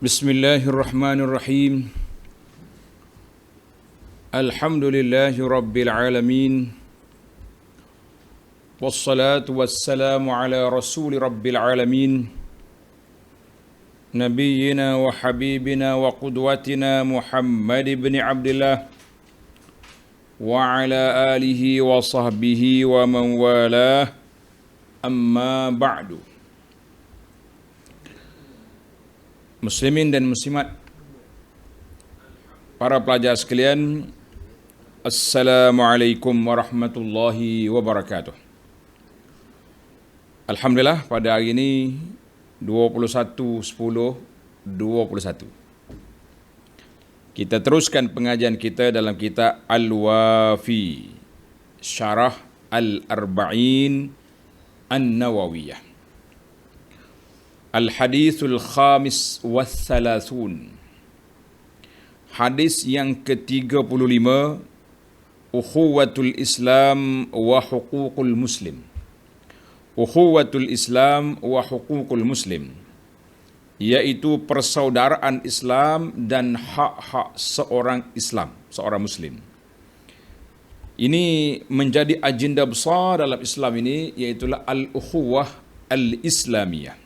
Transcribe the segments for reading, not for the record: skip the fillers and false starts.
Bismillahirrahmanirrahim. Alhamdulillahi rabbil alamin. Wassalatu wassalamu ala rasuli rabbil alamin. Nabiyyina wa habibina wa qudwatina Muhammad ibn Abdullah wa ala alihi wa sahbihi wa man walah. Amma ba'du. Muslimin dan muslimat, para pelajar sekalian, Assalamualaikum warahmatullahi wabarakatuh. Alhamdulillah, pada hari ini 21/10/21 kita teruskan pengajian kita dalam kitab Al-Wafi Syarah Al-Arba'in An-Nawawiyah. Al-Hadithul Khamis Wathalathun. Hadis yang ke-35, Ukhuwatul Islam wa Huququl Muslim. Ukhuwatul Islam wa Huququl Muslim, yaitu persaudaraan Islam dan hak-hak seorang Islam, seorang Muslim. Ini menjadi agenda besar dalam Islam ini, iaitulah Al-Ukhuwah Al-Islamiyah.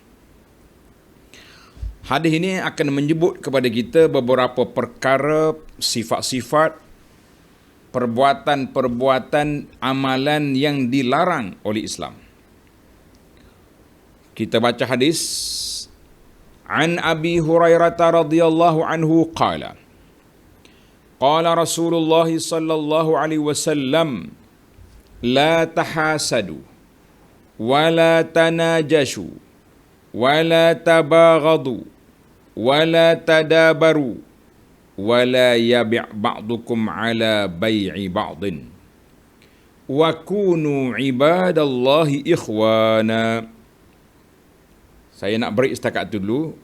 Hadis ini akan menyebut kepada kita beberapa perkara, sifat-sifat, perbuatan-perbuatan, amalan yang dilarang oleh Islam. Kita baca hadis. An Abi Hurairah radhiyallahu anhu qala, qala Rasulullah sallallahu alaihi wasallam, la tahasadu wa la tanajashu wa la tabaghadu wala tadabaru wala yabi' ba'dukum ala bai'i ba'din wa kunu ibadallahi ikhwana. Saya nak break setakat itu dulu.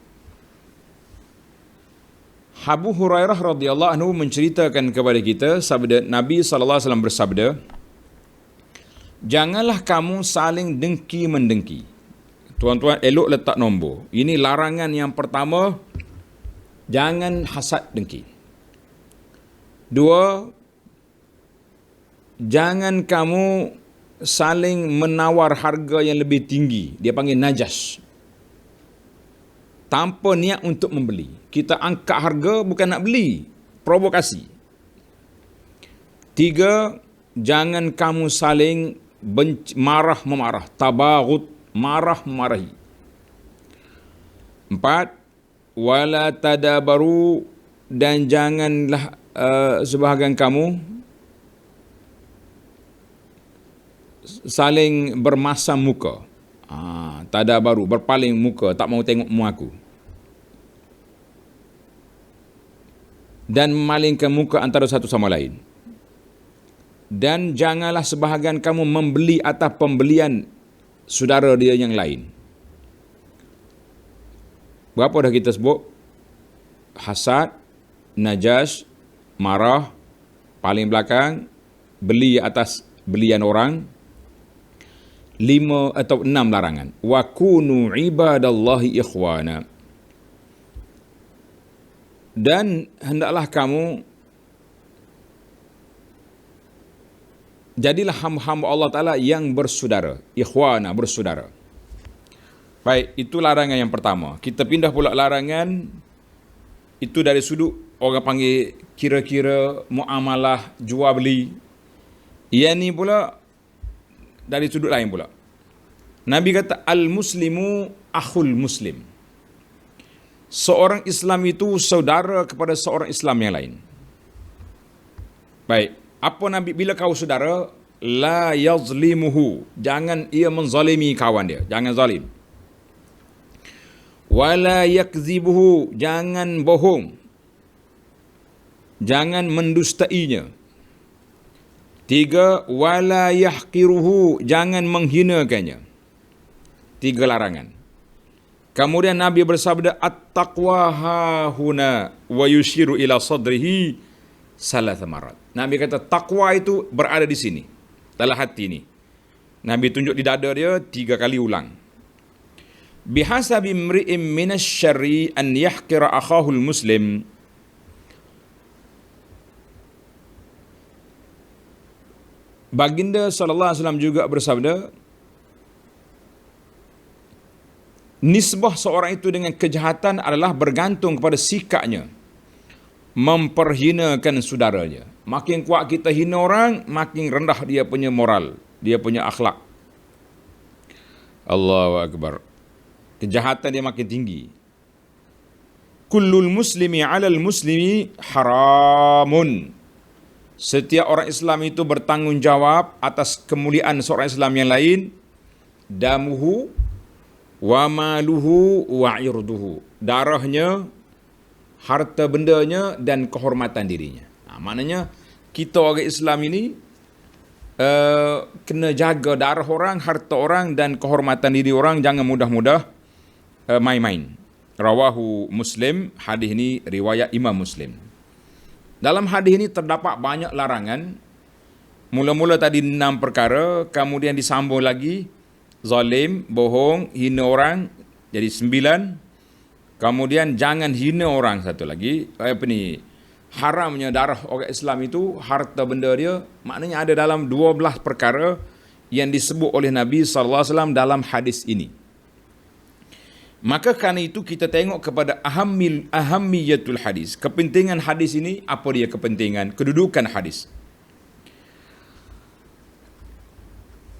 Abu Hurairah radhiyallahu anhu menceritakan kepada kita sabda Nabi sallallahu alaihi wasallam bersabda, janganlah kamu saling dengki-mendengki. Tuan-tuan, elok letak nombor. Ini larangan yang pertama, jangan hasad dengki. Dua, jangan kamu saling menawar harga yang lebih tinggi. Dia panggil najas. Tanpa niat untuk membeli. Kita angkat harga bukan nak beli. Provokasi. Tiga, jangan kamu saling marah-memarah. Tabaghut, marah-marahi. Empat, wala tadabaru, dan janganlah sebahagian kamu saling bermasam muka. Tadabaru, berpaling muka, tak mau tengok muka aku. Dan memalingkan muka antara satu sama lain. Dan janganlah sebahagian kamu membeli atas pembelian saudara dia yang lain. Berapa dah kita sebut? Hasad, najas, marah, paling belakang, beli atas belian orang. 5 atau 6 larangan. Wa kunu ibadallahi ikhwana. Dan hendaklah kamu jadilah hamba-hamba Allah Ta'ala yang bersaudara. Ikhwana, bersaudara. Baik, itu larangan yang pertama. Kita pindah pula larangan, itu dari sudut orang panggil kira-kira muamalah, jual beli. Yang ni pula dari sudut lain pula. Nabi kata, al-muslimu akhul muslim. Seorang Islam itu saudara kepada seorang Islam yang lain. Baik. Apa Nabi bila kau saudara, la yazlimuhu, jangan ia menzalimi kawan dia, jangan zalim. Wala yakzibuhu, jangan bohong, jangan mendustainya. 3, wala yahqiruhu, jangan menghinakannya. 3 larangan. Kemudian Nabi bersabda, at-taqwa hahuna wa yushiru ila sadrihi salatha marat. Nabi kata takwa itu berada di sini, dalam hati ni. Nabi tunjuk di dada dia 3 kali ulang. bihasabi imri'in minasyarri an yahqira akhahul muslim. Baginda sallallahu alaihi wasallam juga bersabda, nisbah seorang itu dengan kejahatan adalah bergantung kepada sikapnya memperhinakan saudaranya. Makin kuat kita hina orang, makin rendah dia punya moral, dia punya akhlak. Allahu akbar. Kejahatan dia makin tinggi. Kullul muslimi 'alal muslimi haramun. Setiap orang Islam itu bertanggungjawab atas kemuliaan seorang Islam yang lain, damuhu wa maluhu wa irduhu. Darahnya, harta bendanya dan kehormatan dirinya. Maknanya kita orang Islam ini kena jaga darah orang, harta orang dan kehormatan diri orang, jangan mudah-mudah main-main. Rawahu Muslim, hadis ini riwayat Imam Muslim. Dalam hadis ini terdapat banyak larangan. Mula-mula tadi 6 perkara, kemudian disambung lagi zalim, bohong, hina orang, jadi 9. Kemudian jangan hina orang, satu lagi. Haramnya darah orang Islam itu, harta benda dia, maknanya ada dalam 12 perkara yang disebut oleh Nabi sallallahu alaihi wasallam dalam hadis ini. Maka kerana itu kita tengok kepada ahammiyatul hadis. Kepentingan hadis ini, apa dia kepentingan? Kedudukan hadis.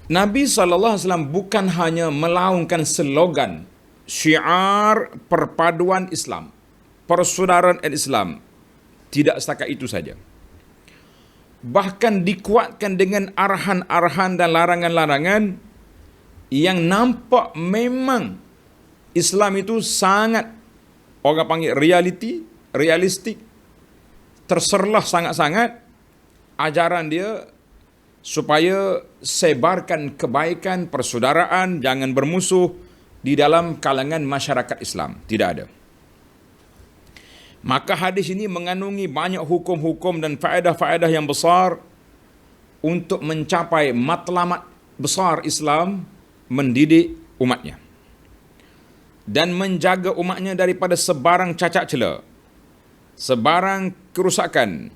Nabi SAW bukan hanya melaungkan slogan, syiar perpaduan Islam, persaudaraan Islam. Tidak setakat itu saja. Bahkan dikuatkan dengan arahan-arahan dan larangan-larangan yang nampak memang Islam itu sangat, orang panggil realistik, terserlah sangat-sangat ajaran dia supaya sebarkan kebaikan, persaudaraan, jangan bermusuh di dalam kalangan masyarakat Islam. Tidak ada. Maka hadis ini mengandungi banyak hukum-hukum dan faedah-faedah yang besar untuk mencapai matlamat besar Islam, mendidik umatnya dan menjaga umatnya daripada sebarang cacat cela, sebarang kerusakan,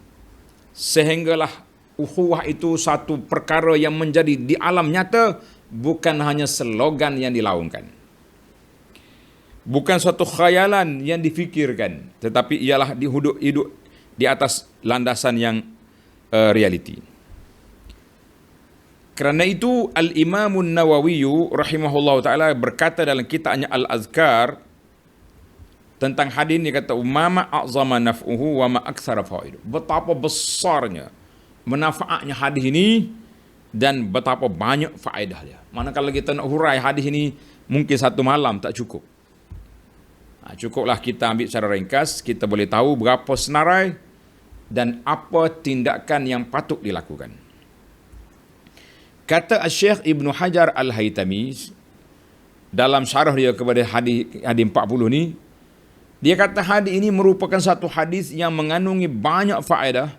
sehinggalah ukhuwah itu satu perkara yang menjadi di alam nyata, bukan hanya slogan yang dilaungkan, bukan suatu khayalan yang difikirkan, tetapi ialah hidup di atas landasan yang realiti. Kerana itu Al-Imam Nawawi rahimahullah ta'ala berkata dalam kitabnya Al-Azkar tentang hadis ini, kata umama a'zama naf'uhu wa ma aktsara fawaidu. Betapa besarnya manfaatnya hadis ini dan betapa banyak faedah dia. Manakala kita nak hurai hadis ini mungkin satu malam tak cukup. Cukuplah kita ambil secara ringkas, kita boleh tahu berapa senarai dan apa tindakan yang patut dilakukan. Kata Syekh Ibn Hajar Al-Haytami dalam syarah dia kepada hadis 40 ni, dia kata hadis ini merupakan satu hadis yang mengandungi banyak faedah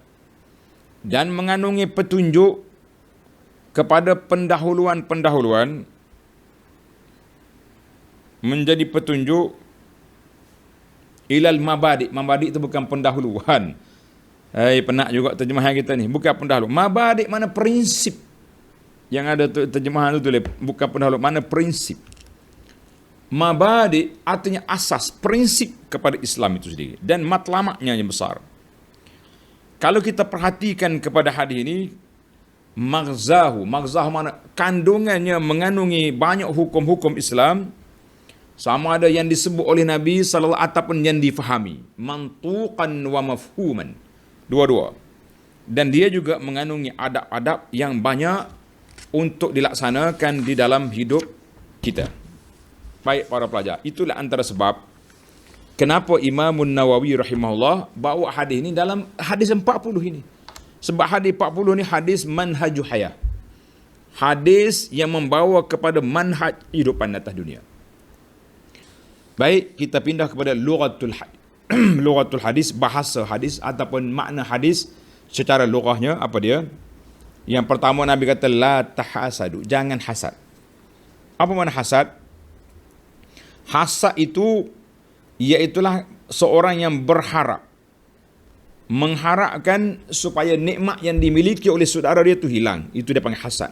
dan mengandungi petunjuk kepada pendahuluan-pendahuluan, menjadi petunjuk ilal mabadi'. Mabadi' itu bukan pendahuluan. Penat juga terjemahan kita ni. Bukan pendahulu. Mabadi' mana prinsip. Yang ada terjemahan itu bukan pendahulu, mana prinsip. Mabadi' artinya asas, prinsip kepada Islam itu sendiri. Dan matlamatnya yang besar. Kalau kita perhatikan kepada hadis ini, maghzahu mana kandungannya mengandungi banyak hukum-hukum Islam, sama ada yang disebut oleh Nabi sallallahu ataupun yang difahami, mantuqan wa mafhuman, dua-dua. Dan dia juga mengandungi adab-adab yang banyak untuk dilaksanakan di dalam hidup kita. Baik para pelajar, itulah antara sebab kenapa Imam Nawawi rahimahullah bawa hadis ini dalam hadis 40 ini. Sebab hadis 40 ni hadis manhaju hayah. Hadis yang membawa kepada manhaj hidupan atas dunia. Baik, kita pindah kepada lughatul hadis. Lughatul hadis, bahasa hadis ataupun makna hadis secara lughahnya apa dia? Yang pertama Nabi kata la tahasadu, jangan hasad. Apa makna hasad? Hasad itu iaitulah seorang yang berharap, mengharapkan supaya nikmat yang dimiliki oleh saudara dia tu hilang. Itu dia panggil hasad.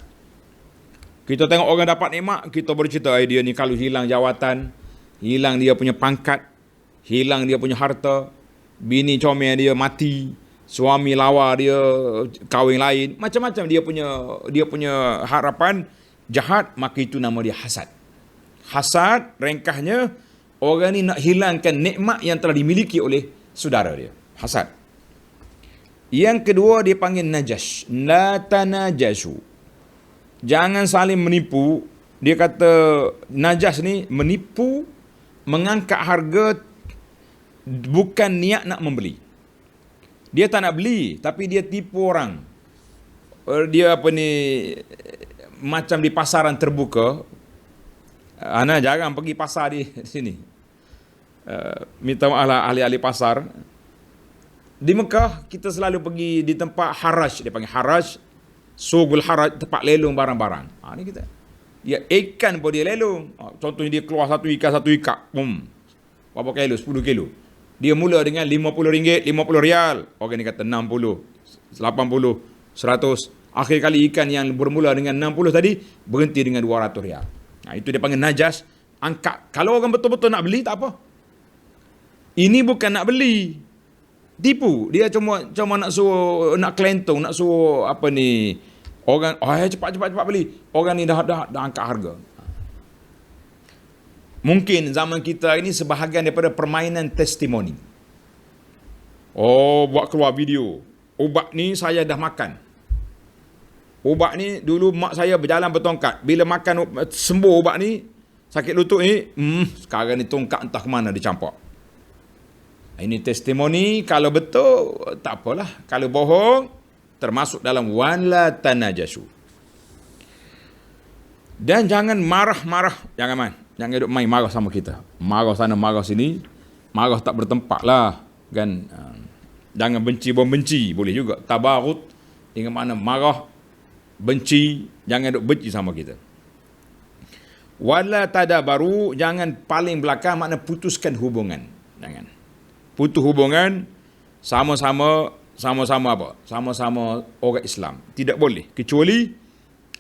Kita tengok orang dapat nikmat, kita bercerita dia ni kalau hilang jawatan, hilang dia punya pangkat, hilang dia punya harta, bini comel dia mati, suami lawa dia kahwin lain, macam-macam dia punya harapan jahat, maka itu nama dia hasad. Hasad ringkasnya orang ni nak hilangkan nikmat yang telah dimiliki oleh saudara dia. Hasad. Yang kedua dia panggil najas. La tanajasu. Jangan saling menipu. Dia kata najas ni menipu, mengangkat harga, bukan niat nak membeli. Dia tak nak beli, tapi dia tipu orang. Dia macam di pasaran terbuka. Ana jarang pergi pasar di sini. Minta maaf lah ahli-ahli pasar. Di Mekah kita selalu pergi di tempat haraj, dia panggil haraj, sugul haraj, tempat lelong barang-barang. Ni kita. Dia ikan pun dia lelong. Contohnya dia keluar satu ikat. Berapa kilo? 10 kilo. Dia mula dengan RM50, RM50. Orang ni kata 60, 80, 100. Akhir kali ikan yang bermula dengan 60 tadi berhenti dengan RM200. Itu dia panggil najas. Angkat. Kalau orang betul-betul nak beli, tak apa. Ini bukan nak beli. Tipu. Dia cuma nak suruh, nak kelentong, nak suruh orang, cepat beli. Orang ni dah angkat harga. Mungkin zaman kita ini sebahagian daripada permainan testimoni. Buat keluar video. Ubat ni saya dah makan. Ubat ni dulu mak saya berjalan bertongkat. Bila makan sembuh ubat ni, sakit lutut ni, sekarang ni tongkat entah ke mana dicampak. Ini testimoni. Kalau betul, tak apalah. Kalau bohong, termasuk dalam wala tanajasu. Dan jangan marah-marah. Jangan duduk main marah sama kita. Marah sana, marah sini. Marah tak bertempat lah. Kan? Jangan benci-benci. Boleh juga. Tabarut. Dengan mana marah, benci. Jangan duduk benci sama kita. Wala tadabaru. Jangan paling belakang. Makna putuskan hubungan. Jangan. Putus hubungan. Sama-sama apa? Sama-sama orang Islam. Tidak boleh. Kecuali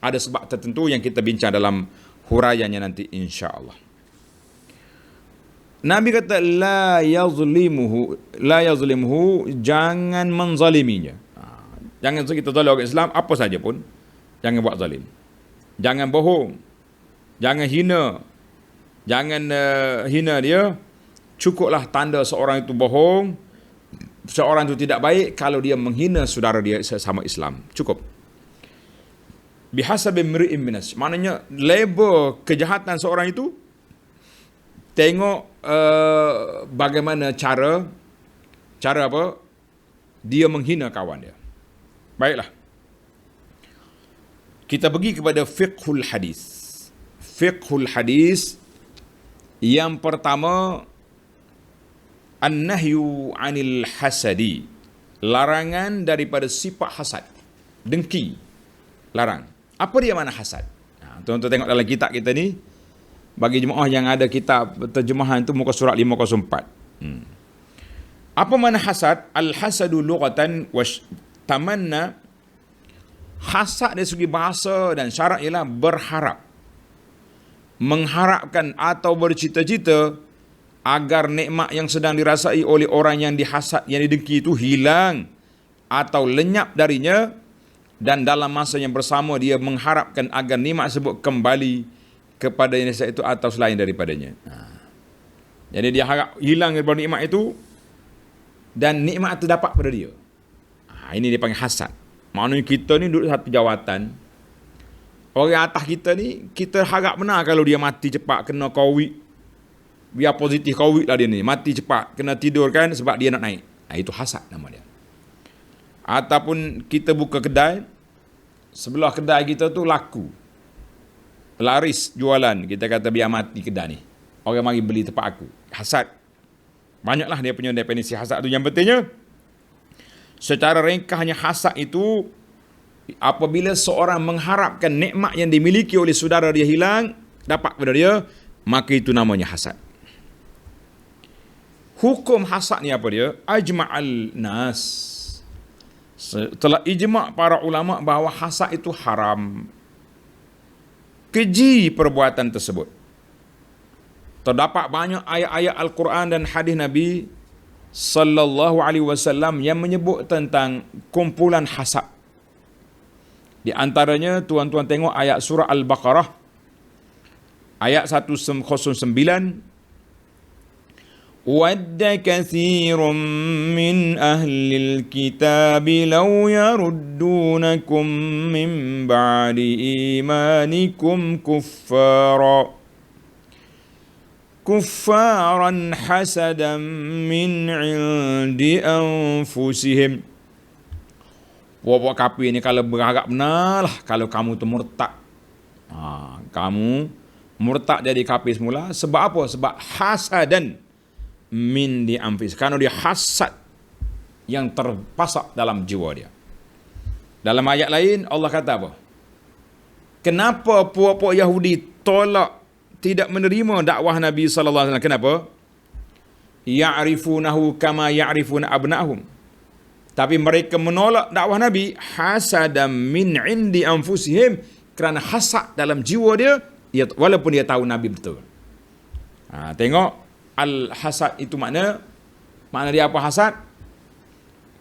ada sebab tertentu yang kita bincang dalam huraiannya nanti insya-Allah. Nabi kata la yazlimuhu, jangan menzaliminya. Jangan kita zalim orang Islam apa saja pun. Jangan buat zalim. Jangan bohong. Jangan hina. Jangan hina dia. Cukuplah tanda seorang itu bohong, seorang itu tidak baik kalau dia menghina saudara dia sesama Islam. Cukup. Bihasabi mri'in minas. Maknanya label kejahatan seorang itu tengok bagaimana cara apa dia menghina kawan dia. Baiklah. Kita pergi kepada fiqhul hadis. Fiqhul hadis yang pertama, an-nahyu 'anil hasadi. Larangan daripada sifat hasad. Dengki. Larang. Apa dia makna hasad? Tuan-tuan tengok dalam kitab kita ni, bagi jemaah yang ada kitab terjemahan tu muka surat 504. Apa makna hasad? Al-hasadu lughatan wa tamanna. Hasad dari segi bahasa dan syarak ialah berharap. Mengharapkan atau bercita-cita agar nikmat yang sedang dirasai oleh orang yang dihasad, yang didengki itu hilang atau lenyap darinya, dan dalam masa yang bersama dia mengharapkan agar nikmat tersebut kembali kepada yang itu atau selain daripadanya. Jadi dia harap hilang daripada nikmat itu dan nikmat itu dapat pada dia. Ini dia panggil hasad. Maknanya kita ni duduk satu jawatan, orang atas kita ni, kita harap benar kalau dia mati cepat, kena COVID, biar positif COVID lah dia ni, mati cepat, kena tidur kan sebab dia nak naik. Itu hasad nama dia. Ataupun kita buka kedai, sebelah kedai kita tu laku, laris jualan, kita kata biar mati kedai ni, orang mari beli tempat aku. Hasad. Banyaklah dia punya definisi hasad tu. Yang pentingnya, secara ringkasnya hasad itu apabila seorang mengharapkan nikmat yang dimiliki oleh saudara dia hilang, dapat pada dia, maka itu namanya hasad. Hukum hasad ni apa dia? Ajma'al nas. Telah ijma' para ulama bahawa hasad itu haram. Keji perbuatan tersebut. Terdapat banyak ayat-ayat Al-Quran dan hadis Nabi sallallahu alaihi wasallam yang menyebut tentang kumpulan hasad. Di antaranya tuan-tuan tengok ayat surah Al-Baqarah ayat 109. وَدَّ كَثِيرٌ مِّنْ أَهْلِ الْكِتَابِ لَوْ يَرُدُّونَكُمْ مِنْ بَعْدِ إِيمَانِكُمْ كُفَّارًا حَسَدًا مِّنْ عِنْدِ أَنفُسِهِمْ. Puak-puak kafir ni kalau berharap benar lah kalau kamu tu murtad. Kamu murtad jadi kafir semula. Sebab apa? Sebab hasadan min di anfus. Karena dia hasad yang terpasak dalam jiwa dia. Dalam ayat lain Allah kata apa? Kenapa puak-puak Yahudi tolak, tidak menerima dakwah Nabi sallallahu alaihi wasallam? Kenapa? Ya'rifunahu kama ya'rifuna abna'ahum. Tapi mereka menolak dakwah Nabi hasadam min indi anfusihim, kerana hasad dalam jiwa dia, walaupun dia tahu Nabi betul. Tengok al-hasad itu makna dia apa hasad?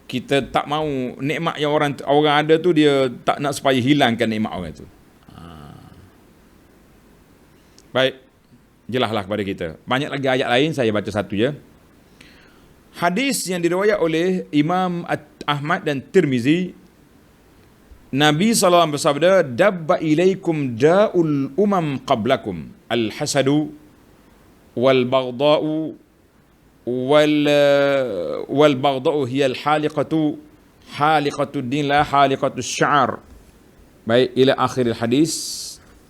Kita tak mahu nikmat yang orang ada tu, dia tak nak supaya hilangkan nikmat orang tu. Baik, jelaslah kepada kita. Banyak lagi ayat lain, saya baca satu je. Hadis yang diriwayat oleh Imam Ahmad dan Tirmizi, Nabi SAW bersabda, dabba ilaikum da'ul umam qablakum al-hasadu wal-baghda'u wal-baghda'u hiya haliqatu din la haliqatu sya'ar. Baik, ila akhir hadis.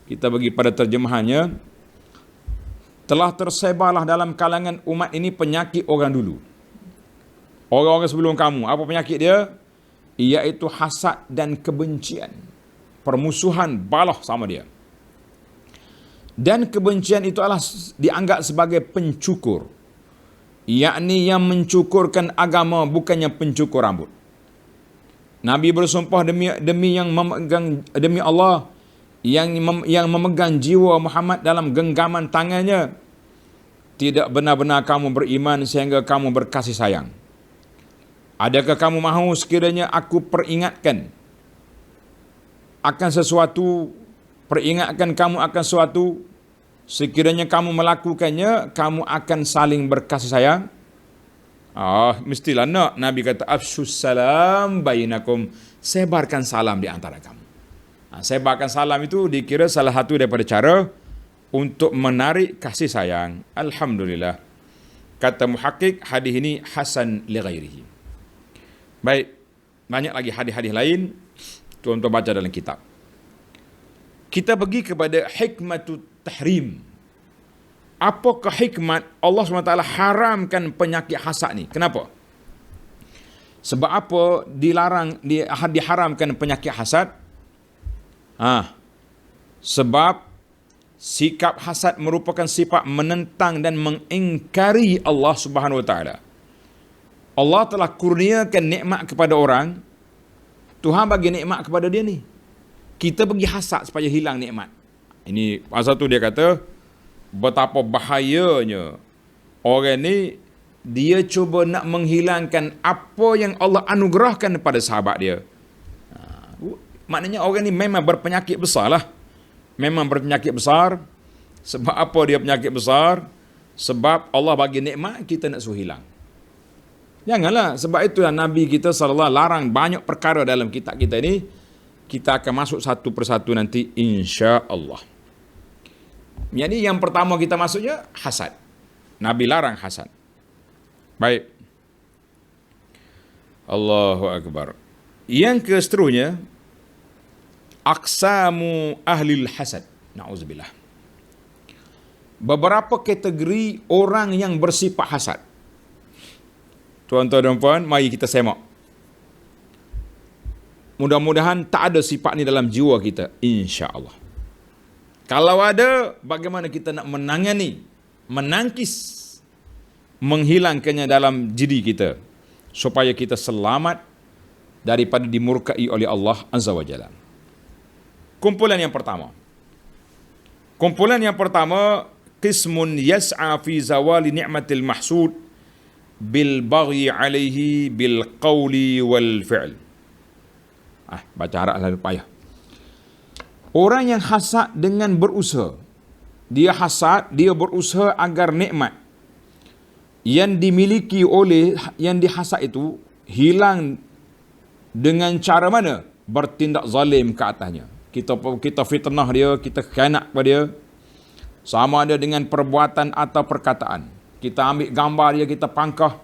Kita bagi pada terjemahannya. Telah tersebarlah dalam kalangan umat ini penyakit orang dulu, orang-orang sebelum kamu. Apa penyakit dia? Iaitu hasad dan kebencian, permusuhan, balah sama dia. Dan kebencian itu adalah dianggap sebagai pencukur, yakni yang mencukurkan agama, bukannya pencukur rambut. Nabi bersumpah demi yang memegang, demi Allah yang memegang jiwa Muhammad dalam genggaman tangannya, tidak benar-benar kamu beriman sehingga kamu berkasih sayang. Adakah kamu mahu sekiranya aku peringatkan kamu akan sesuatu, sekiranya kamu melakukannya, kamu akan saling berkasih sayang? Mestilah nak. Nabi kata, afshus salam bainakum, sebarkan salam di antara kamu. Sebarkan salam itu dikira salah satu daripada cara untuk menarik kasih sayang. Alhamdulillah. Kata muhakkik, hadis ini hasan li ghairihi. Baik, banyak lagi hadis-hadis lain tuan-tuan baca dalam kitab. Kita pergi kepada hikmatut tahrim. Apakah hikmat Allah SWT haramkan penyakit hasad ni? Kenapa? Sebab apa diharamkan penyakit hasad? Sebab sikap hasad merupakan sifat menentang dan mengingkari Allah Subhanahu Wa Taala. Allah telah kurniakan nikmat kepada orang. Tuhan bagi nikmat kepada dia ni. Kita pergi hasad supaya hilang nikmat. Ini pasal tu dia kata betapa bahayanya orang ni, dia cuba nak menghilangkan apa yang Allah anugerahkan kepada sahabat dia. Maknanya orang ni memang berpenyakit besar lah. Memang berpenyakit besar. Sebab apa dia penyakit besar? Sebab Allah bagi nikmat, kita nak suruh hilang. Janganlah. Sebab itulah Nabi kita sallallahu larang banyak perkara dalam kitab kita ni. Kita akan masuk satu persatu nanti insya-Allah. Jadi yang pertama kita masuknya hasad. Nabi larang hasad. Baik. Allahu Akbar. Yang seterusnya, aqsamu ahlil hasad. Na'udzubillah. Beberapa kategori orang yang bersifat hasad. Tuan-tuan dan puan, mari kita semak. Mudah-mudahan tak ada sifat ni dalam jiwa kita, insya-Allah. Kalau ada, bagaimana kita nak menangani, menangkis menghilangkannya dalam diri kita supaya kita selamat daripada dimurkai oleh Allah Azza wa Jalla. Kumpulan yang pertama. Qismun yas'a fi zawali ni'matil mahsud bil baghi alaihi bil qawli wal fi'l. Baca Arab lalu payah. Orang yang hasad dengan berusaha. Dia hasad, dia berusaha agar nikmat yang dimiliki oleh yang dihasad itu hilang dengan cara mana? Bertindak zalim ke atasnya. Kita fitnah dia, kita khianat pada dia. Sama ada dengan perbuatan atau perkataan. Kita ambil gambar dia, kita pangkah.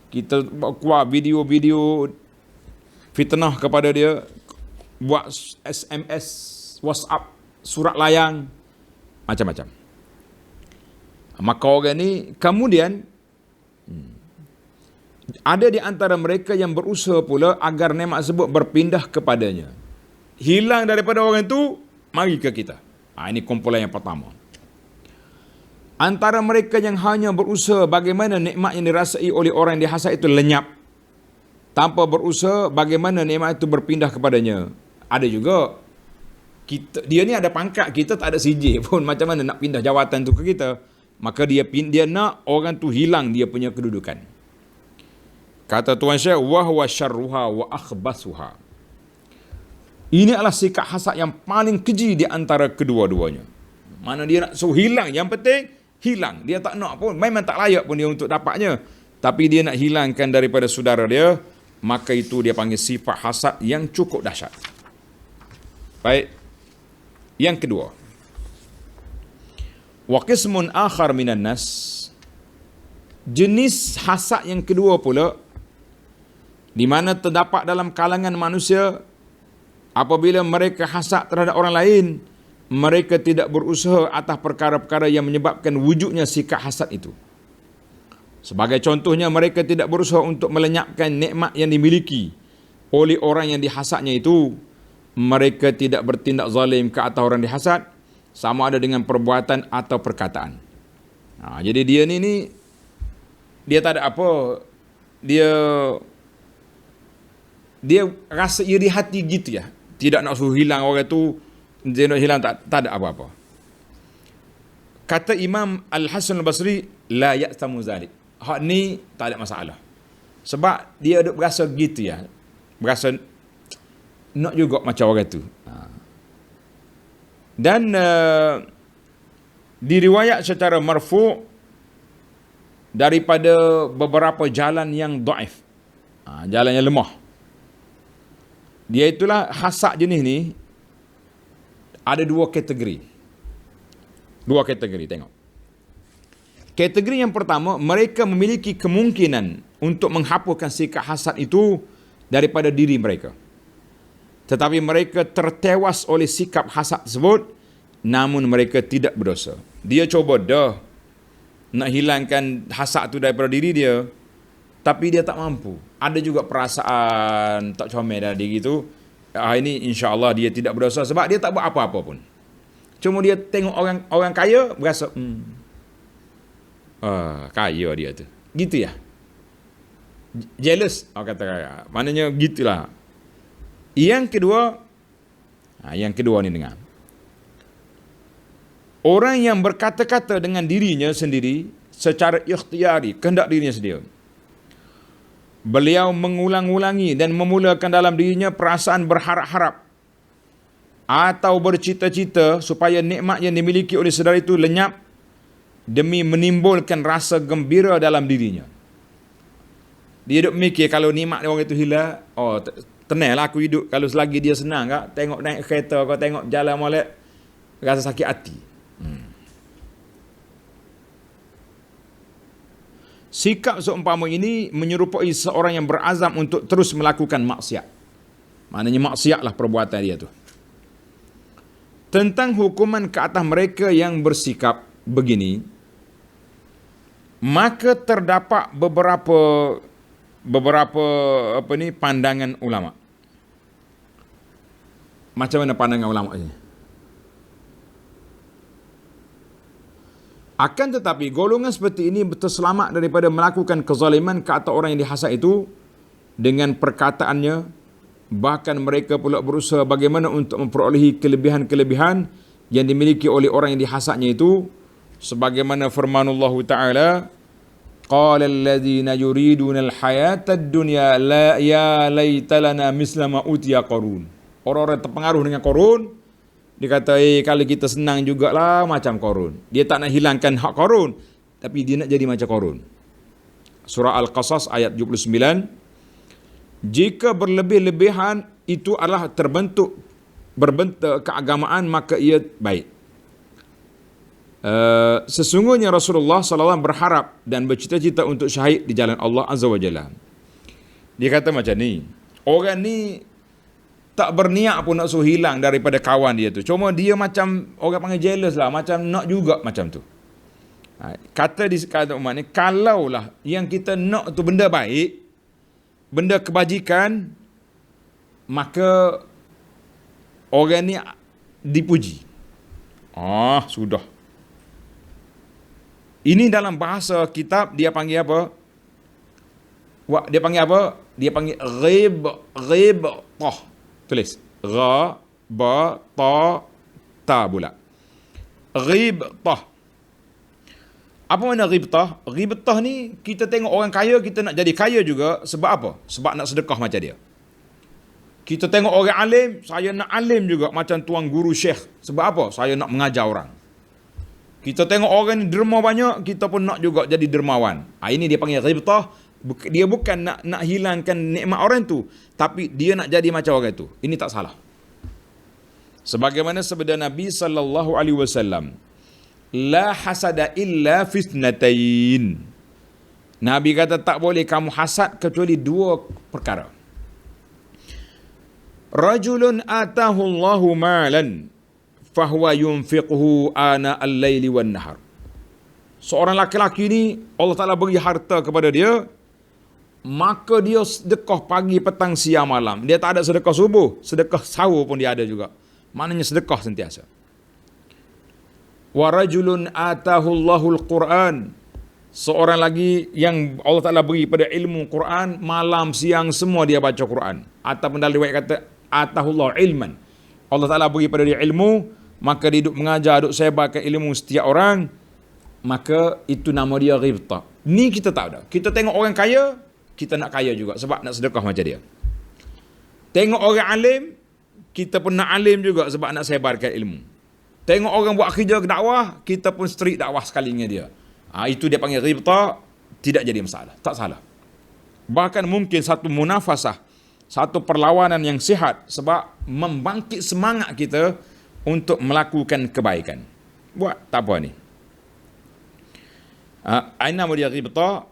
Kita buat video-video fitnah kepada dia. Buat SMS, WhatsApp, surat layang. Macam-macam. Maka orang ni kemudian ada di antara mereka yang berusaha pula agar nikmat tersebut berpindah kepadanya. Hilang daripada orang itu, mari ke kita. Ini kumpulan yang pertama. Antara mereka yang hanya berusaha bagaimana nikmat yang dirasai oleh orang yang dihasad itu lenyap. Tanpa berusaha bagaimana nikmat itu berpindah kepadanya. Ada juga, dia ni ada pangkat, kita tak ada CJ pun. Macam mana nak pindah jawatan tu ke kita? Maka dia nak orang tu hilang dia punya kedudukan. Kata Tuan Syekh, wa huwa syarruha wa akhbasuha. Ini adalah sikap hasad yang paling keji di antara kedua-duanya. Mana dia nak suruh hilang, yang penting hilang. Dia tak nak pun, memang tak layak pun dia untuk dapatnya. Tapi dia nak hilangkan daripada saudara dia, maka itu dia panggil sifat hasad yang cukup dahsyat. Baik. Yang kedua. Wa qismun akhar minan nas. Jenis hasad yang kedua pula, di mana terdapat dalam kalangan manusia, apabila mereka hasad terhadap orang lain, mereka tidak berusaha atas perkara-perkara yang menyebabkan wujudnya sikap hasad itu. Sebagai contohnya, mereka tidak berusaha untuk melenyapkan nikmat yang dimiliki oleh orang yang dihasadnya itu. Mereka tidak bertindak zalim ke atas orang dihasad, sama ada dengan perbuatan atau perkataan. Jadi dia ni dia tak ada apa, dia rasa iri hati gitu ya. Tidak nak suruh hilang orang tu, dia nak hilang, tak ada apa-apa. Kata Imam Al-Hasan Al-Basri, la ya'tamu zalik. Hak ni tak ada masalah. Sebab dia duk berasa gitu ya. Berasa nak juga macam orang tu. Dan diriwayat secara marfu' daripada beberapa jalan yang dhaif. Jalan yang lemah. Dia itulah hasad jenis ni ada dua kategori. Tengok. Kategori yang pertama, mereka memiliki kemungkinan untuk menghapuskan sikap hasad itu daripada diri mereka. Tetapi mereka tertewas oleh sikap hasad tersebut, namun mereka tidak berdosa. Dia cuba dah nak hilangkan hasad tu daripada diri dia, tapi dia tak mampu. Ada juga perasaan tak comel dalam diri tu. Ini insya-Allah dia tidak berdosa sebab dia tak buat apa-apa pun. Cuma dia tengok orang kaya berasa kaya dia tu. Gitu ya. Jealous orang kata kaya. Maknanya gitulah. Yang kedua ni dengar. Orang yang berkata-kata dengan dirinya sendiri secara ikhtiari, kehendak dirinya sendiri. Beliau mengulang-ulangi dan memulakan dalam dirinya perasaan berharap-harap atau bercita-cita supaya nikmat yang dimiliki oleh saudara itu lenyap demi menimbulkan rasa gembira dalam dirinya. Dia duk mikir kalau nikmat orang itu hilang, tenanglah aku hidup. Kalau selagi dia senang kak, tengok naik kereta, kau tengok jalan molek, rasa sakit hati. Sikap seumpama ini menyerupai seorang yang berazam untuk terus melakukan maksiat. Maknanya maksiatlah perbuatan dia tu. Tentang hukuman ke atas mereka yang bersikap begini, maka terdapat beberapa pandangan ulama. Macam mana pandangan ulama ini? Akan tetapi golongan seperti ini terselamat daripada melakukan kezaliman ke atas orang yang dihasad itu dengan perkataannya, bahkan mereka pula berusaha bagaimana untuk memperolehi kelebihan-kelebihan yang dimiliki oleh orang yang dihasadnya itu, sebagaimana firmanullah Ta'ala, qala alladhina yuriduna alhayata ad-dunya la ya laita lana misla ma utiya Qarun. Orang-orang terpengaruh dengan Qarun, dia kata, kalau kita senang jugalah macam Qarun. Dia tak nak hilangkan hak Qarun, tapi dia nak jadi macam Qarun. Surah Al-Qasas ayat 79. Jika berlebih-lebihan itu adalah berbentuk keagamaan, maka ia baik. Sesungguhnya Rasulullah SAW berharap dan bercita-cita untuk syahid di jalan Allah Azza wa Jalla. Dia kata macam ni, orang ni tak berniat pun nak suruh hilang daripada kawan dia tu. Cuma dia macam, orang panggil jealous lah, macam nak juga macam tu. Kata di kata umat ni, kalaulah yang kita nak tu benda baik, benda kebajikan, maka orang ni dipuji. Sudah. Ini dalam bahasa kitab dia panggil apa? Dia panggil apa? Dia panggil ghibtah. Tulis ra ba ta pula. Ghibtah. Apa makna ghibtah? Ghibtah ni kita tengok orang kaya, kita nak jadi kaya juga. Sebab apa? Sebab nak sedekah macam dia. Kita tengok orang alim, saya nak alim juga macam tuan guru syekh. Sebab apa? Saya nak mengajar orang. Kita tengok orang ni derma banyak, kita pun nak juga jadi dermawan. Ini dia panggil ghibtah. Dia bukan nak hilangkan nikmat orang tu, tapi dia nak jadi macam orang tu. Ini tak salah. Sebagaimana sabda Nabi sallallahu alaihi wasallam, la hasada illa fitnatain. Nabi kata tak boleh kamu hasad kecuali dua perkara. Rajulun atahu Allahu malan fahuwa yunfiquhu ana al-laili wan nahar. Seorang laki-laki ni Allah Taala beri harta kepada dia, maka dia sedekah pagi, petang, siang, malam. Dia tak ada sedekah subuh, sedekah sahur pun dia ada juga. Maknanya sedekah sentiasa. Wa rajulun atahu Allahul Quran. Seorang lagi yang Allah Ta'ala beri pada ilmu Quran, malam, siang, semua dia baca Quran. Ataupun dalam riwayat kata, atahullah ilman. Allah Ta'ala beri pada dia ilmu, maka dia duduk mengajar, duduk sebarkan ilmu setiap orang, maka itu nama dia ghibtah. Ni kita tak ada. Kita tengok orang kaya, kita nak kaya juga sebab nak sedekah macam dia. Tengok orang alim, kita pun nak alim juga sebab nak sebarkan ilmu. Tengok orang buat kerja dakwah, kita pun street dakwah sekali dengan dia. Itu dia panggil ghibtah, tidak jadi masalah, tak salah. Bahkan mungkin satu munafasah, satu perlawanan yang sihat sebab membangkit semangat kita untuk melakukan kebaikan. Buat tak apa ni. Aina dia ghibtah,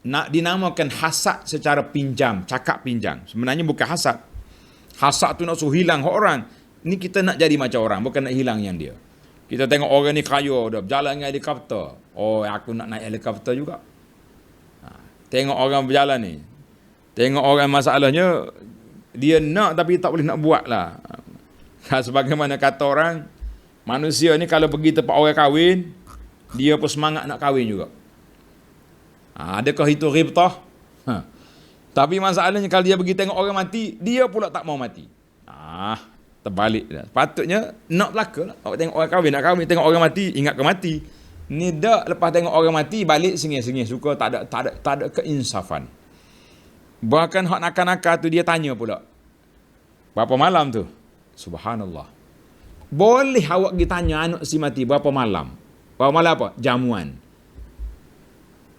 nak dinamakan hasad secara pinjam, cakap pinjam. Sebenarnya bukan hasad. Hasad tu nak suruh hilang orang. Ni kita nak jadi macam orang, bukan nak hilang yang dia. Kita tengok orang ni kaya, dah berjalan dengan helikopter. Aku nak naik helikopter juga. Tengok orang berjalan ni. Tengok orang masalahnya, dia nak tapi tak boleh nak buat lah. Sebagaimana kata orang, manusia ni kalau pergi tempat orang kahwin, dia pun semangat nak kahwin juga. Adakah itu ghibtah? Tapi masalahnya kalau dia pergi tengok orang mati, dia pula tak mau mati. Terbalik dah. Patutnya nak belaka lah. Awak tengok orang kahwin, nak kahwin, tengok orang mati, ingat ke mati. Ni dak, lepas tengok orang mati, balik sengih-sengih, suka tak ada keinsafan. Bahkan hak nakal-nakal tu dia tanya pula, berapa malam tu? Subhanallah. Boleh awak pergi tanya anak si mati berapa malam? Berapa malam apa? Jamuan.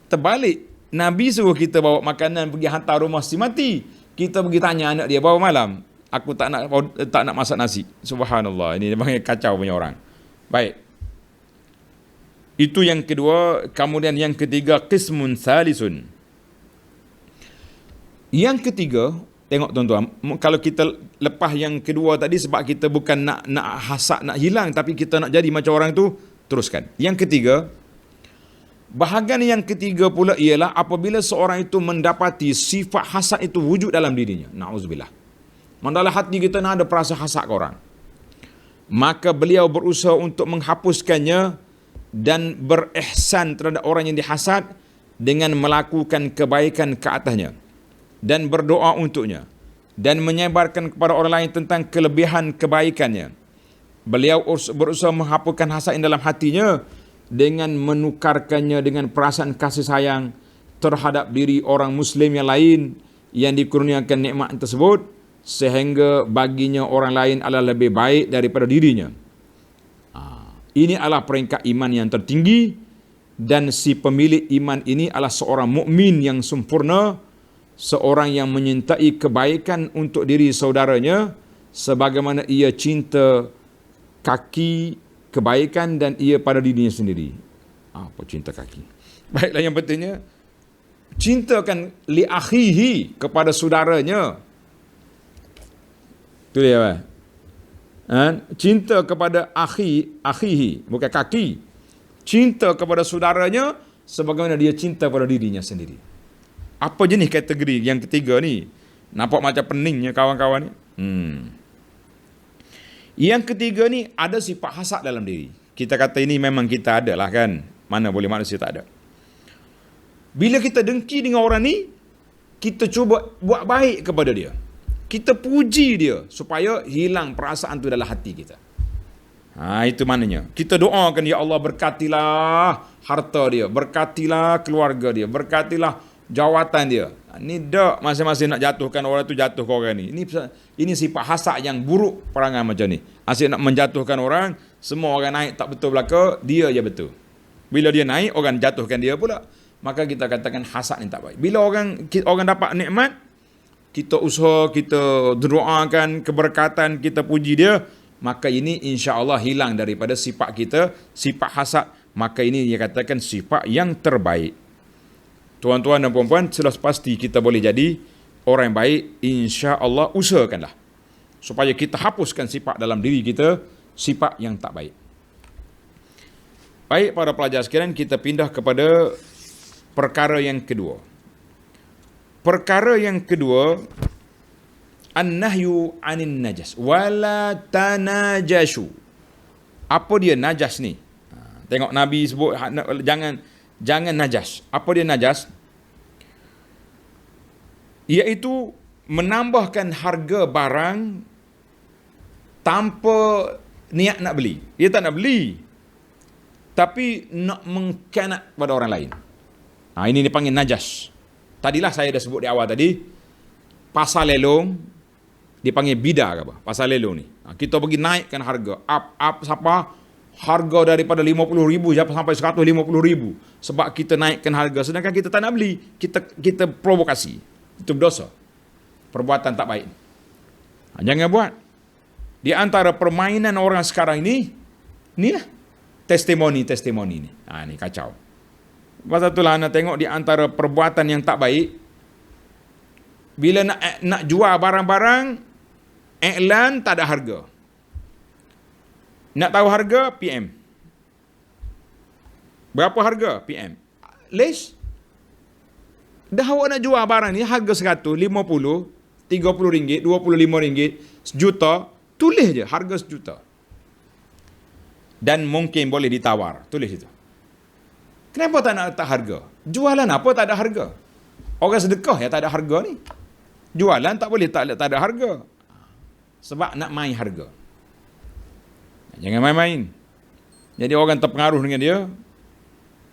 Terbalik, Nabi suruh kita bawa makanan pergi hantar rumah si mati. Kita pergi tanya anak dia berapa malam? Aku tak nak masak nasi. Subhanallah, ini memang kacau punya orang. Baik. Itu yang kedua. Kemudian yang ketiga, qismun salisun. Yang ketiga, tengok tuan-tuan, kalau kita lepas yang kedua tadi sebab kita bukan nak hasad, nak hilang, tapi kita nak jadi macam orang tu, teruskan. Yang ketiga, bahagian yang ketiga pula ialah apabila seorang itu mendapati sifat hasad itu wujud dalam dirinya. Na'udzubillah. Dalam hati kita nak ada perasa hasad ke orang, maka beliau berusaha untuk menghapuskannya dan berihsan terhadap orang yang dihasad dengan melakukan kebaikan ke atasnya dan berdoa untuknya dan menyebarkan kepada orang lain tentang kelebihan kebaikannya. Beliau berusaha menghapuskan hasad dalam hatinya dengan menukarkannya dengan perasaan kasih sayang terhadap diri orang Muslim yang lain yang dikurniakan nikmat tersebut, sehingga baginya orang lain adalah lebih baik daripada dirinya. Ini adalah peringkat iman yang tertinggi, dan si pemilik iman ini adalah seorang mukmin yang sempurna, seorang yang menyintai kebaikan untuk diri saudaranya sebagaimana ia cinta kaki kebaikan dan ia pada dirinya sendiri. Apa cinta kaki? Baiklah, yang pentingnya cintakan li akhihi, kepada saudaranya. Itu dia, apa? Cinta kepada akhihi, bukan kaki. Cinta kepada saudaranya sebagaimana dia cinta pada dirinya sendiri. Apa jenis kategori yang ketiga ni? Nampak macam peningnya kawan-kawan ni. Yang ketiga ni, ada sifat hasad dalam diri. Kita kata ini memang kita ada lah kan. Mana boleh manusia tak ada. Bila kita dengki dengan orang ni, kita cuba buat baik kepada dia. Kita puji dia supaya hilang perasaan tu dalam hati kita. Itu maknanya. Kita doakan, ya Allah berkatilah harta dia, berkatilah keluarga dia, berkatilah jawatan dia. Ini dak masing-masing nak jatuhkan orang tu, jatuh ke orang ni. Ini sifat hasad yang buruk, perangai macam ni. Asyik nak menjatuhkan orang, semua orang naik tak betul belaka, dia je betul. Bila dia naik, orang jatuhkan dia pula. Maka kita katakan hasad ni tak baik. Bila orang dapat nikmat, kita usaha, kita doakan keberkatan, kita puji dia, maka ini insya-Allah hilang daripada sifat kita, sifat hasad. Maka ini dia katakan sifat yang terbaik. Tuan-tuan dan puan-puan, sudah pasti kita boleh jadi orang yang baik, insya-Allah. Usahakanlah supaya kita hapuskan sifat dalam diri kita, sifat yang tak baik. Baik para pelajar sekalian, kita pindah kepada perkara yang kedua. Perkara yang kedua, an-nahyu 'anin najas wala tanajashu. Apa dia najas ni? Tengok Nabi sebut jangan najas. Apa dia najas? Iaitu menambahkan harga barang tanpa niat nak beli. Dia tak nak beli, tapi nak mengkhianat pada orang lain. Ini dipanggil najas. Tadilah saya dah sebut di awal tadi, pasar lelong dipanggil bidar apa? Pasar lelong ni. Kita pergi naikkan harga, up siapa? Harga daripada 50,000 sampai 150,000 sebab kita naikkan harga, sedangkan kita tak nak beli. Kita provokasi. Itu berdosa. Perbuatan tak baik. Jangan buat. Di antara permainan orang sekarang ini, inilah testimoni ni. Ni kacau. Pasal itulah anda tengok di antara perbuatan yang tak baik, bila nak jual barang-barang, iklan tak ada harga. Nak tahu harga, PM. Berapa harga? PM. List. Dah awak nak jual barang ni harga 100, 50, 30 ringgit, 25 ringgit, sejuta, tulis je harga sejuta. Dan mungkin boleh ditawar, tulis itu. Kenapa tak nak letak harga? Jualan apa tak ada harga? Orang sedekah ya tak ada harga ni. Jualan tak boleh tak ada harga. Sebab nak main harga. Jangan main-main. Jadi orang terpengaruh dengan dia.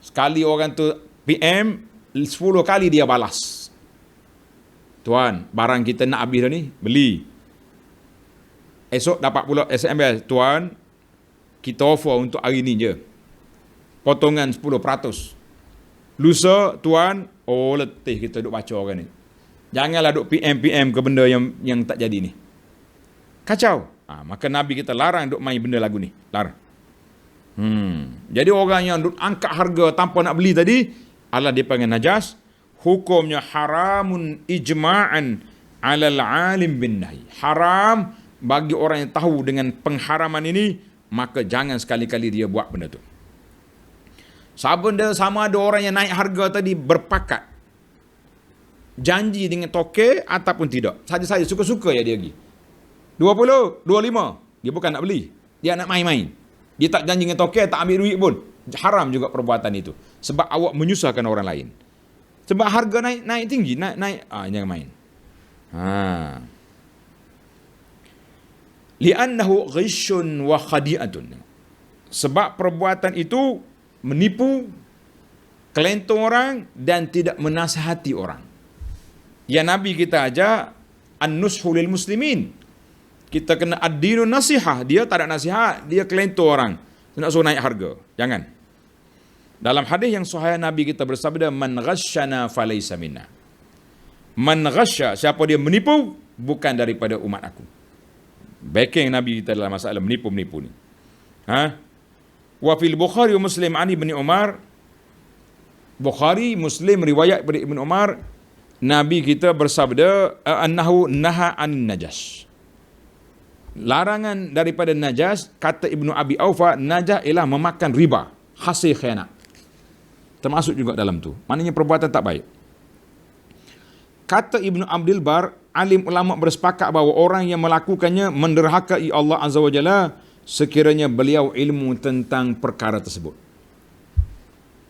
Sekali orang tu PM, 10 kali dia balas. Tuan, barang kita nak habis dah ni, beli. Esok dapat pula SMS, tuan, kita offer untuk hari ni je. Potongan 10%. Lusa, tuan, letih kita duk baca orang ni. Janganlah duk PM ke benda yang tak jadi ni. Kacau. Maka Nabi kita larang duk main benda lagu ni. Larang. Jadi orang yang duk angkat harga tanpa nak beli tadi, Allah dipanggil najas. Hukumnya haramun ijma'an alal alim bin nahi. Haram bagi orang yang tahu dengan pengharaman ini, maka jangan sekali-kali dia buat benda tu. Sama ada orang yang naik harga tadi berpakat, janji dengan toke ataupun tidak. Saja-saja suka-suka ya dia pergi. 20, 25. Dia bukan nak beli. Dia nak main-main. Dia tak janji dengan toke, tak ambil duit pun. Haram juga perbuatan itu. Sebab awak menyusahkan orang lain. Sebab harga naik tinggi, naik. Jangan main. Li'annahu ghishun wa khadi'atun. Sebab perbuatan itu menipu, kelentong orang dan tidak menasihati orang. Ya Nabi kita aja an-nushu lil muslimin. Kita kena ad-dinun nasihah. Dia tak ada nasihat, dia kelentong orang. Nak suruh naik harga. Jangan. Dalam hadis yang sahih Nabi kita bersabda, man ghasyana falaysa minna. Man ghasya, siapa dia menipu, bukan daripada umat aku. Backing Nabi kita dalam masalah menipu-menipu ni. Wa fil Bukhari wa Muslim an Ibn Umar. Bukhari, Muslim riwayat dari Ibn Umar, Nabi kita bersabda annahu naha an najas. Larangan daripada najas, kata Ibnu Abi Aufa, najas ialah memakan riba, hasil khianat. Termasuk juga dalam tu. Maknanya perbuatan tak baik. Kata Ibnu Abdul Bar, alim ulama bersepakat bahawa orang yang melakukannya menderhakai Allah Azza wa Jalla sekiranya beliau ilmu tentang perkara tersebut.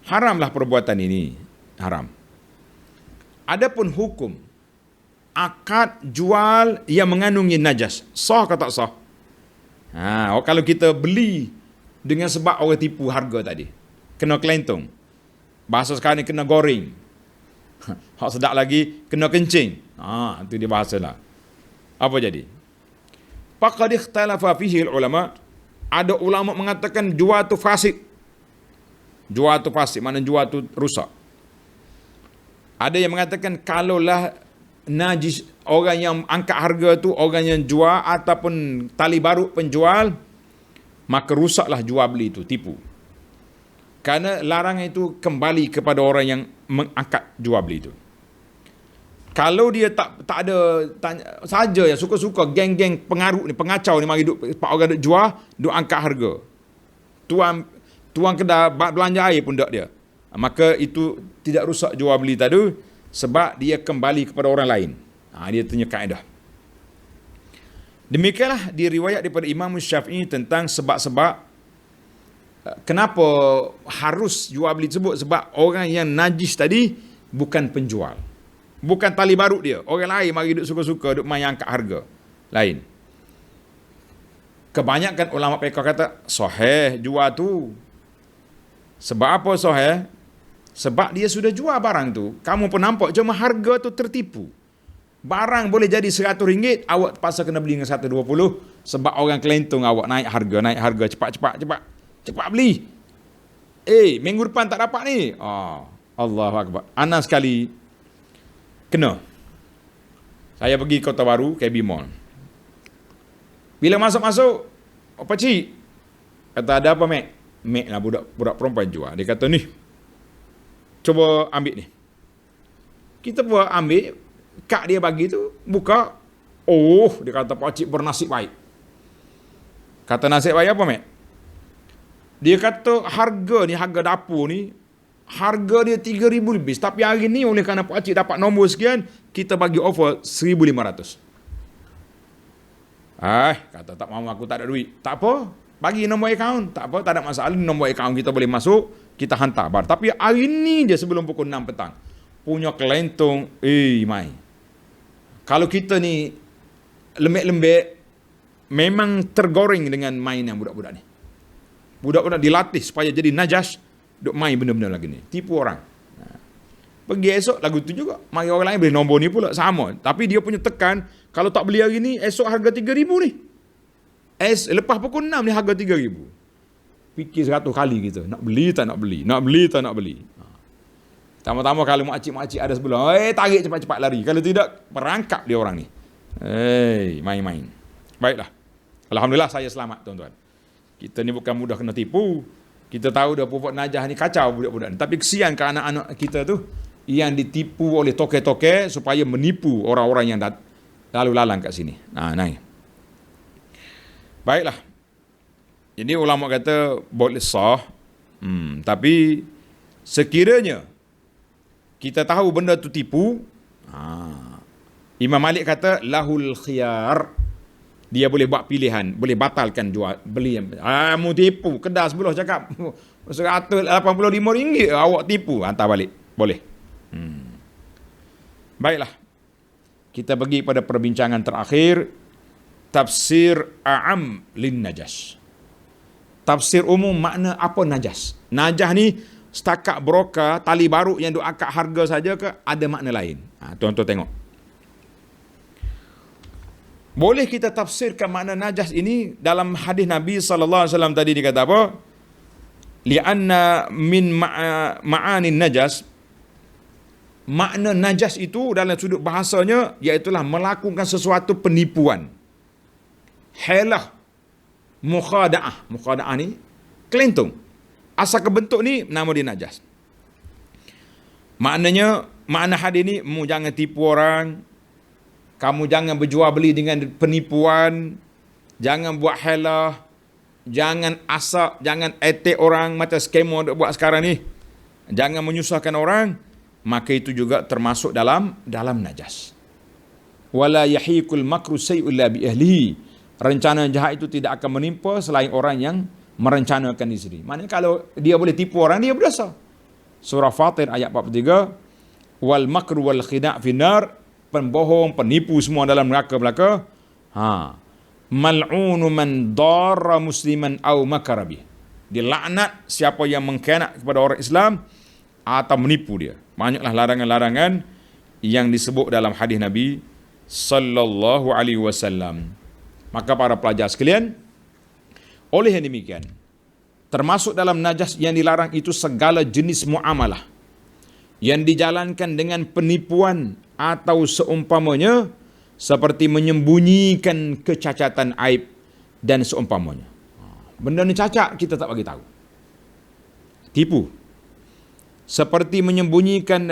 Haramlah perbuatan ini, haram. Adapun hukum akad jual yang mengandungi najas, sah ke tak sah? Kalau kita beli dengan sebab orang tipu harga tadi, kena kelentong. Bahasa sekarang ni kena goreng. Hak sedap lagi, kena kencing. Itu dia bahasa lah. Apa jadi? Faqad ikhtalafa fihi ulama. Ada ulama mengatakan jual tu fasik. Jual tu fasik, maknanya jual tu rusak. Ada yang mengatakan kalaulah najis, orang yang angkat harga tu orang yang jual ataupun tali barut penjual, maka rusaklah jual beli itu, tipu. Kerana larangan itu kembali kepada orang yang mengangkat jual beli itu. Kalau dia tak ada saja yang suka-suka geng-geng pengaruh ni, pengacau ni mari duk orang duk jual, duk angkat harga. Tuang kedai belanja air pun tak dia. Maka itu tidak rusak jual beli tadi sebab dia kembali kepada orang lain. Dia tanya kaedah. Demikianlah diriwayat daripada Imam Syafi'i tentang sebab-sebab kenapa harus jual beli tersebut. Sebab orang yang najis tadi bukan penjual. Bukan tali barut dia. Orang lain mari duk suka-suka duk main angkat harga. Lain. Kebanyakan ulama fiqh kata sahih jual tu. Sebab apa sahih? Sebab dia sudah jual barang tu. Kamu pun nampak cuma harga tu tertipu. Barang boleh jadi RM100, awak terpaksa kena beli dengan RM120 sebab orang kelentong awak naik harga cepat beli. Minggu depan tak dapat ni. Allahu Akbar. Ana sekali kena. Saya pergi Kota Baru, KB Mall. Bila masuk, pakcik kata ada apa, Mek? Mek lah budak perempuan jual. Dia kata ni, cuba ambil ni. Kita buat ambil, kak dia bagi tu, buka. Dia kata pakcik bernasib baik. Kata nasib baik apa, Mek? Dia kata harga dapur ni, harga dia 3,000 lebih. Tapi hari ni oleh kerana pakcik dapat nombor sekian, kita bagi offer 1,500. Kata tak mahu, aku tak ada duit. Tak apa, bagi nombor akaun. Tak apa, tak ada masalah. Nombor akaun kita boleh masuk, kita hantar bar. Tapi hari ni je sebelum pukul 6 petang, punya kelentong, mai. Kalau kita ni lembek-lembek, memang tergoreng dengan mainan budak-budak ni. Budak-budak dilatih supaya jadi najas, duk main benda-benda lagi ni. Tipu orang. Pergi esok lagu tu juga. Mari orang lain beli nombor ni pula sama. Tapi dia punya tekan, kalau tak beli hari ni, esok harga 3,000 ni. Lepas pukul 6 ni harga 3,000. Fikir 100 kali kita. Nak beli tak nak beli. Nak beli tak nak beli. Tama-tama kalau makcik-makcik ada sebelah, tarik cepat-cepat lari. Kalau tidak, perangkap dia orang ni. Main-main. Baiklah. Alhamdulillah saya selamat, tuan-tuan. Kita ni bukan mudah kena tipu. Kita tahu dah pupuk najah ni kacau budak-budak ni. Tapi kesian ke anak-anak kita tu yang ditipu oleh toke-toke supaya menipu orang-orang yang lalu lalang kat sini. Naik. Baiklah. Jadi ulama kata boleh sah. Tapi sekiranya kita tahu benda tu tipu, Imam Malik kata lahul khiyar. Dia boleh buat pilihan, boleh batalkan jual beli. Mu tipu, kedai sebelah cakap RM185 awak tipu, hantar balik. Boleh. Baiklah. Kita pergi pada perbincangan terakhir, tafsir a'am lin najas. Tafsir umum makna apa najas. Najas ni setakat broka, tali baru yang duk akad harga saja ke ada makna lain? Tuan-tuan tengok. Boleh kita tafsirkan makna najas ini dalam hadis Nabi SAW tadi dikata apa? Li'anna min ma'anin najas. Makna najas itu dalam sudut bahasanya iaitulah melakukan sesuatu penipuan. Helah, mukhada'ah. Mukhada'ah ni kelentung. Asal kebentuk ni nama dia najas. Maknanya, makna hadis ni, mu jangan tipu orang, kamu jangan berjual beli dengan penipuan, jangan buat helah, jangan asak, jangan etek orang macam skema yang buat sekarang ni, jangan menyusahkan orang, maka itu juga termasuk dalam najas. Wala yahiqul makru say'u illa bi ahlihi. Rencana jahat itu tidak akan menimpa selain orang yang merencanakan di sini. Maknanya kalau dia boleh tipu orang, dia berdosa. Surah Fatir ayat 43, wal makru wal khida' finnar, pembohong, penipu semua dalam neraka belaka. Mal'unu man darra musliman aw makara bih. Dilaknat siapa yang mengkhianat kepada orang Islam atau menipu dia. Banyaklah larangan-larangan yang disebut dalam hadis Nabi sallallahu alaihi wasallam. Maka para pelajar sekalian, oleh yang demikian, termasuk dalam najas yang dilarang itu segala jenis muamalah yang dijalankan dengan penipuan atau seumpamanya, seperti menyembunyikan kecacatan aib dan seumpamanya. Benda ni cacat, kita tak bagi tahu. Tipu. Seperti menyembunyikan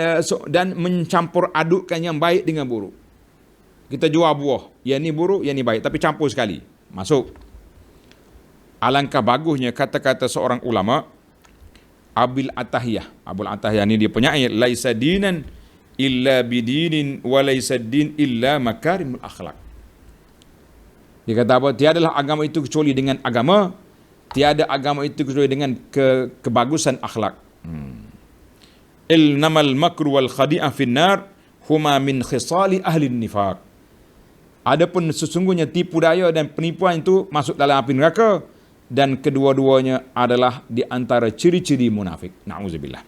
dan mencampur adukkan yang baik dengan buruk. Kita jual buah, yang ni buruk, yang ni baik, tapi campur sekali, masuk. Alangkah bagusnya kata-kata seorang ulama, Abul Atahiyah ni dia penyair, laisa dinan illa bidinin wa laisa din illa makarimul akhlak. Dia kata apa? Tiadalah agama itu kecuali dengan agama, tiada agama itu kecuali dengan kebagusan akhlak. Ilnamal makru wal khadi'ah finnar huma min khisali ahli nifaq. Adapun sesungguhnya tipu daya dan penipuan itu masuk dalam api neraka, dan kedua-duanya adalah di antara ciri-ciri munafik. Na'udzubillah.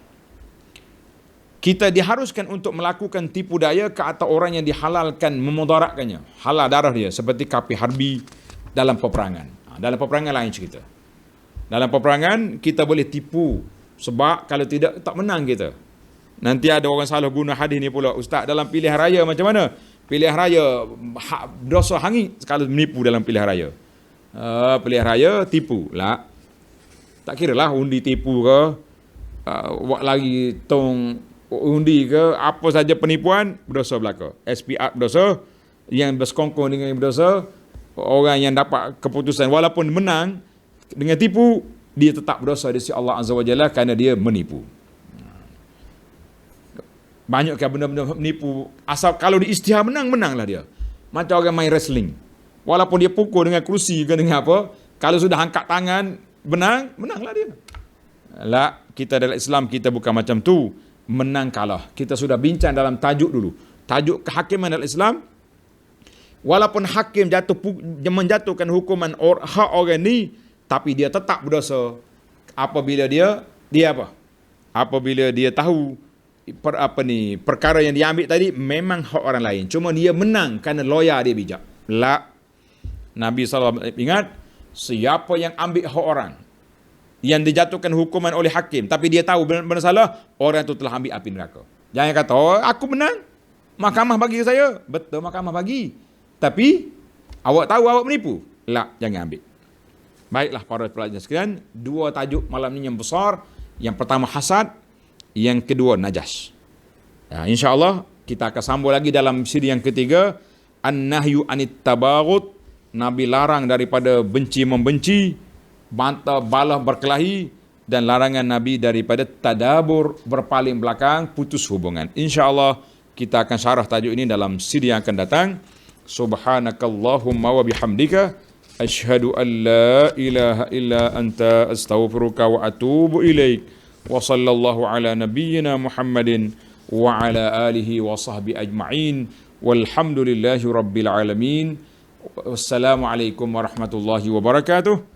Kita diharuskan untuk melakukan tipu daya ke atas orang yang dihalalkan memudaratkannya, halal darah dia, seperti kafir harbi dalam peperangan. Dalam peperangan lain cerita. Dalam peperangan kita boleh tipu, sebab kalau tidak tak menang kita. Nanti ada orang salah guna hadis ni pula, ustaz, dalam pilihan raya macam mana? Pilihan raya dosa hangit kalau menipu dalam pilihan raya. Pilihan raya tipu lah. Tak kira lah undi tipu ke, buat lagi tong undi ke, apa saja penipuan, berdosa belaka. SPR berdosa, yang bersekongkong dengan yang berdosa, orang yang dapat keputusan walaupun menang dengan tipu, dia tetap berdosa di sisi Allah Azza wa Jalla kerana dia menipu. Banyak kan benda-benda menipu. Asal kalau di istihar menanglah dia. Macam orang main wrestling. Walaupun dia pukul dengan kerusi ke dengan apa, kalau sudah angkat tangan, menanglah dia. Lah, kita dalam Islam kita bukan macam tu. Menang kalah. Kita sudah bincang dalam tajuk dulu. Tajuk kehakiman dalam Islam. Walaupun hakim menjatuhkan hukuman hak orang ni, tapi dia tetap berdosa apabila dia apa? Apabila dia tahu perkara yang dia ambil tadi memang hak orang lain, cuma dia menang kerana lawyer dia bijak. Nabi SAW ingat, siapa yang ambil hak orang yang dijatuhkan hukuman oleh hakim tapi dia tahu benar salah, orang itu telah ambil api neraka. Jangan kata, aku menang, mahkamah bagi saya. Betul, mahkamah bagi, tapi awak tahu awak menipu. Jangan ambil. Baiklah para pelajar sekalian, dua tajuk malam ini yang besar. Yang pertama hasad, yang kedua najas. InsyaAllah kita akan sambung lagi dalam siri yang ketiga, an-nahyu anit tabaghut. Nabi larang daripada benci membenci, bantah balah berkelahi, dan larangan Nabi daripada tadabur, berpaling belakang, putus hubungan. InsyaAllah kita akan syarah tajuk ini dalam siri yang akan datang. Subhanakallahumma wa bihamdika Asyhadu an la ilaha illa anta astaghfiruka wa atubu ilaik. Wa sallallahu ala nabiyyina Muhammadin wa ala alihi wa sahbihi ajma'in. Walhamdulillahi rabbil alamin. Wassalamualaikum warahmatullahi wabarakatuh.